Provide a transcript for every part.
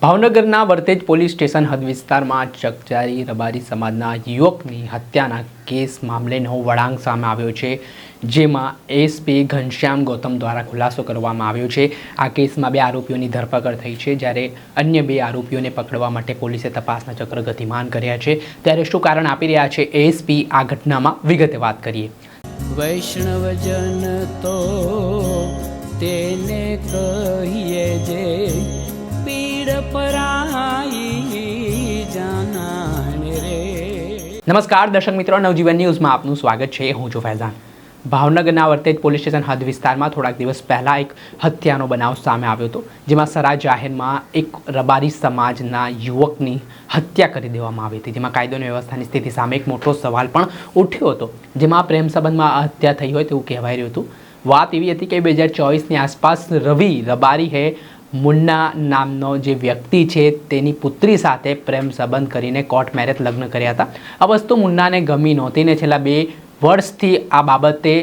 ભાવનગરના Vartej police station હદ વિસ્તારમાં ચકચારી રબારી સમાજના યુવકની હત્યાના કેસ મામલે નવો વળાંક સામે આવ્યો છે, જેમાં એસપી ઘનશ્યામ ગૌતમ દ્વારા ખુલાસો કરવામાં આવ્યો છે। આ કેસમાં 2 આરોપીઓની ધરપકડ થઈ છે, જ્યારે અન્ય 2 આરોપીઓને પકડવા માટે પોલીસે તપાસના ચક્ર ગતિમાન કર્યા છે। ત્યારે શું કારણ આપી રહ્યા છે એસપી, આ ઘટનામાં વિગતે વાત કરીએ। વૈષ્ણવજન તો તેને કહીએ જે પીડ પરાઈ જાનાને રે। નમસ્કાર દર્શક મિત્રો, નવજીવન ન્યૂઝમાં આપનું સ્વાગત છે। હું છું ફૈઝાન। ભાવનગરના વર્તેજ પોલીસ સ્ટેશન હદ વિસ્તારમાં થોડાક દિવસ પહેલાં એક હત્યાનો બનાવ સામે આવ્યો હતો, જેમાં સરા જાહેરમાં એક રબારી સમાજના યુવકની હત્યા કરી દેવામાં આવી હતી, જેમાં કાયદો અને વ્યવસ્થાની સ્થિતિ સામે એક મોટો સવાલ પણ ઉઠ્યો હતો, જેમાં પ્રેમ સંબંધમાં હત્યા થઈ હોય તેવું કહેવાય રહ્યું હતું। વાત એવી હતી કે 2024ની આસપાસ રવિ રબારી હે મુન્ના નામનો જે વ્યક્તિ છે તેની પુત્રી સાથે પ્રેમ સંબંધ કરીને કોર્ટ મેરેજ લગ્ન કર્યા હતા। આ વસ્તુ મુન્નાને ગમી નહોતી ને છેલ્લા 2 વર્ષથી આ બાબતે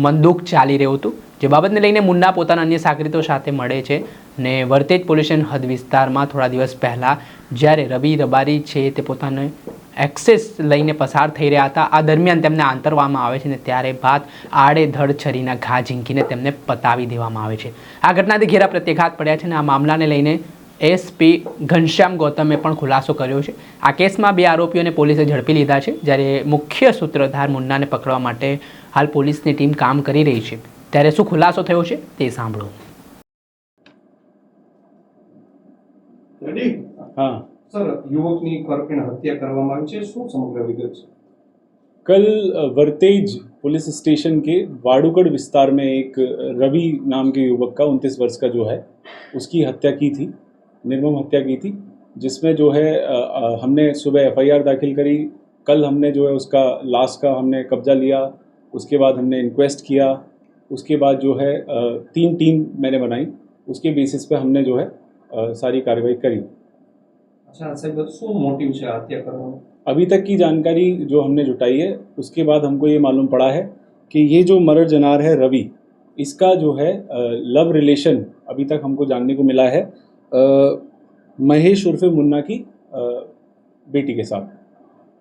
મનદુખ ચાલી રહ્યું હતું, જે બાબતને લઈને મુન્ના પોતાના અન્ય સાગરીતો સાથે મળે છે ને વર્તેજ પોલીસ સ્ટેશન હદ વિસ્તારમાં થોડા દિવસ પહેલાં જ્યારે રવિ રબારી છે તે પોતાને એક્સેસ લઈને પસાર થઈ રહ્યા હતા, આ દરમિયાન તેમને આંતરવામાં આવે છે ને ત્યારે બાદ આડેધડ છરીના ઘા ઝીંકીને તેમને પતાવી દેવામાં આવે છે। આ ઘટનાથી ઘેરા પ્રત્યાઘાત પડ્યા છે અને આ મામલાને લઈને એસપી ઘનશ્યામ ગૌતમે પણ ખુલાસો કર્યો છે। આ કેસમાં 2 આરોપીઓને પોલીસે ઝડપી લીધા છે, જ્યારે મુખ્ય સૂત્રધાર મુન્નાને પકડવા માટે હાલ પોલીસની ટીમ કામ કરી રહી છે। ત્યારે શું ખુલાસો થયો છે તે સાંભળો। हाँ सर, युवक की करपीण हत्या करवामां આવી છે, શું સમગ્ર વિગત છે? कल वर्तेज पुलिस स्टेशन के वाड़ूगढ़ विस्तार में एक रवि नाम के युवक का 29 वर्ष का जो है उसकी हत्या की थी, निर्मम हत्या की थी, जिसमें जो है हमने सुबह एफआईआर दाखिल करी। कल हमने जो है उसका लाश का हमने कब्जा लिया, उसके बाद हमने इंक्वेस्ट किया, उसके बाद जो है 3 टीम मैंने बनाई, उसके बेसिस पे हमने जो है सारी कार्रवाई करी। अच्छा साहब, શું મોટિવ છે હત્યા કરવાનો? अभी तक की जानकारी जो हमने जुटाई है उसके बाद हमको ये मालूम पड़ा है कि ये जो मर्डर जनार है रवि, इसका जो है लव रिलेशन अभी तक हमको जानने को मिला है महेश उर्फे मुन्ना की बेटी के साथ।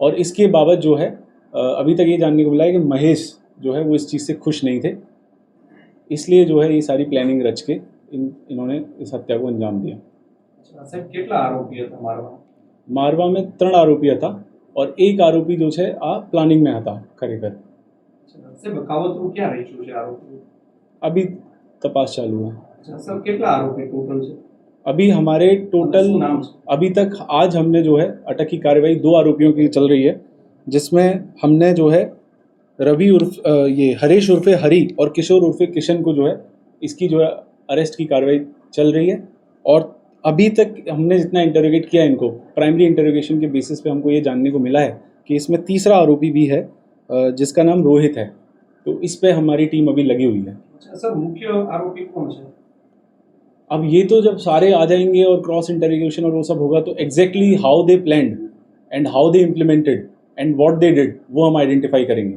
और इसके बाबत जो है अभी तक ये जानने को मिला है कि महेश जो है वो इस चीज़ से खुश नहीं थे, इसलिए जो है ये सारी प्लानिंग रच के इन्होंने इस हत्या को अंजाम दिया। अच्छा साहब, કેટલા આરોપી હતા મારવા? मारवा में 3 आरोपी था और 1 आरोपी जो है आ प्लानिंग में था खरेखर। अच्छा साहब, કાવતરું ક્યાં રહીશું છે આરોપી? अभी तपास चालू है। अच्छा सर, કેટલા आरोपी टोटल છે? अभी हमारे टोटल नाम अभी तक आज हमने जो है अटक की कार्रवाई 2 आरोपियों की चल रही है, जिसमें हमने जो है रवि उर्फ ये हरीश उर्फे हरी और किशोर उर्फे किशन को जो है इसकी जो है अरेस्ट की कार्रवाई चल रही है। और अभी तक हमने जितना इंटरोगेट किया इनको, प्राइमरी इंटरोगेशन के बेसिस पे हमको ये जानने को मिला है कि इसमें तीसरा आरोपी भी है जिसका नाम रोहित है, तो इस पे हमारी टीम अभी लगी हुई है। अच्छा सर, मुख्य आरोपी कौन है? अब ये तो जब सारे आ जाएंगे और क्रॉस इंटरोगेशन और वो सब होगा तो exactly how they planned and how they implemented and what they did वो हम आइडेंटिफाई करेंगे।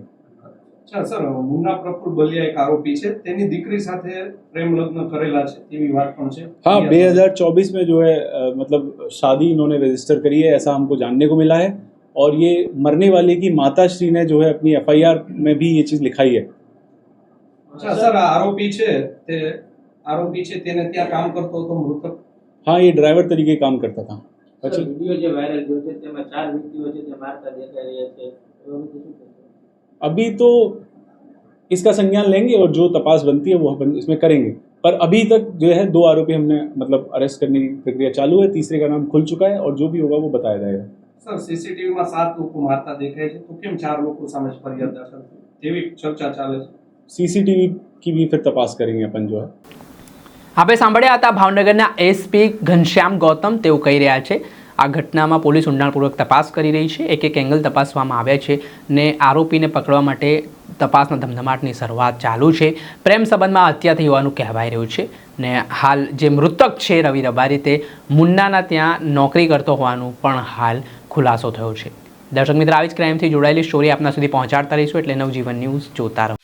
अच्छा सर, मुन्ना प्रफुल्ल बलिया एक आरोपी છે, તેની દીકરી સાથે પ્રેમ લગ્ન કરેલા છે તેવી વાત પણ છે। हाँ, 2024 में जो है मतलब शादी इन्होंने रजिस्टर करी है, ऐसा हमको जानने को मिला है। और ये मरने वाले की माता श्री ने जो है अपनी एफआईआर में भी ये चीज़ लिखाई है। अच्छा सर, आरोपी છે તેને ત્યાં કામ કરતો હતો મૃતક? हाँ, ये ड्राइवर तरीके काम करता था। सर, वीडियो जो वायरल जो છે તેમાં 4 વ્યક્તિઓ છે તે મારતા દેખાઈ રહ્યા છે, એવું બધું શું કહેશો? अभी तो इसका संज्ञान लेंगे और जो तपास बनती है वो अपन इसमें करेंगे, पर अभी तक जो है 2 आरोपी हमने मतलब अरेस्ट करने की प्रक्रिया चालू है, तीसरे का नाम खुल चुका है और जो भी होगा वो बताया जाएगा। सर, सीसीटीवी में 7 લોકો મારતા દેખાય છે, તો કેમ 4 લોકો સામે ફરિયાદ દાખલ થઈ તેવી ચર્ચા ચાલે છે? सीसीटीवी की भी फिर तपास करेंगे अपन जो है। આપણે સાંભળ્યા હતા ભાવનગરના એસપી ઘનશ્યામ ગૌતમ, તેઓ કહી રહ્યા છે આ ઘટનામાં પોલીસ ઊંડાણપૂર્વક તપાસ કરી રહી છે, એક એંગલ તપાસવામાં આવ્યા છે ને આરોપીને પકડવા માટે તપાસના ધમધમાટની શરૂઆત ચાલુ છે। પ્રેમ સંબંધમાં હત્યા થઈ હોવાનું કહેવાય રહ્યું છે ને હાલ જે મૃતક છે રવિ રબારી તે મુન્નાના ત્યાં નોકરી કરતો હોવાનું પણ હાલ ખુલાસો થયો છે। દર્શક મિત્ર, આવી જ ક્રાઇમથી જોડાયેલી સ્ટોરી આપના સુધી પહોંચાડતા રહીશું, એટલે નવજીવન ન્યૂઝ જોતા રહો।